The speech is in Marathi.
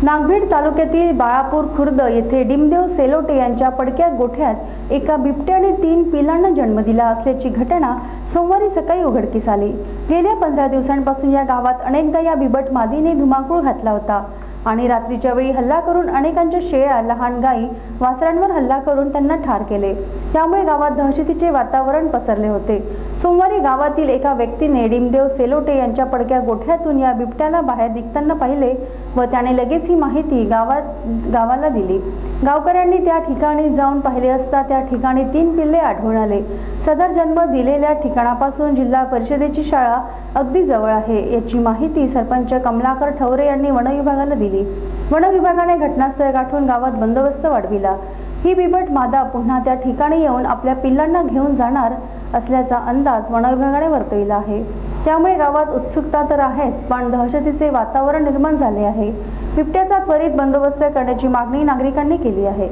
नागभीड तालुक्यातील बाळापूर खुर्द येथे डिमदेव सेलोटे यांच्या पडक्या गोठ्यात एका बिबट्याने 3 पिलांना जन्म दिला असल्याची घटना सोमवारी सकाळी उघडकीस आली। गेल्या 15 दिवसांपासून या गावात अनेकदा या बिबट मादीने धुमाकूळ घातला होता आणि रात्रीच्या वेळी हल्ला करून अनेकांच्या शेळ्या, लहान गायी, वासरांवर हल्ला करून त्यांना ठार केले। त्यामुळे गावात दहशतीचे वातावरण पसरले होते। सोमवारी गावातील एका व्यक्तीने डिमदेव सेलोटे यांच्या पडक्या गोठ्यातून या बिबट्याला बाहेर निघताना पाहिले व त्याने लगेच ही माहिती गावाला दिली। गावकऱ्यांनी त्या ठिकाणी जाऊन पाहिले असता त्या ठिकाणी 3 पिल्ले आढळून आले। सदर जन्म दिलेल्या ठिकाणापासून जिल्हा परिषदेची शाळा अगदी जवळ आहे याची माहिती सरपंच कमलाकर ठवरे यांनी वन विभागाला दिली। वन विभागाने घटनास्थळ गाठून गावात बंदोबस्त वाढविला। ही बिबट मादा पुन्हा त्या ठिकाणी येऊन आपल्या पिल्लांना घेऊन जाणार असल्याचा अंदाज वन विभागाने वर्तविला आहे। त्यामुळे गावात उत्सुकता तर आहेच, पण दहशतीचे वातावरण निर्माण झाले आहे। बिबट्याचा त्वरित बंदोबस्त करण्याची मागणी नागरिकांनी केली आहे।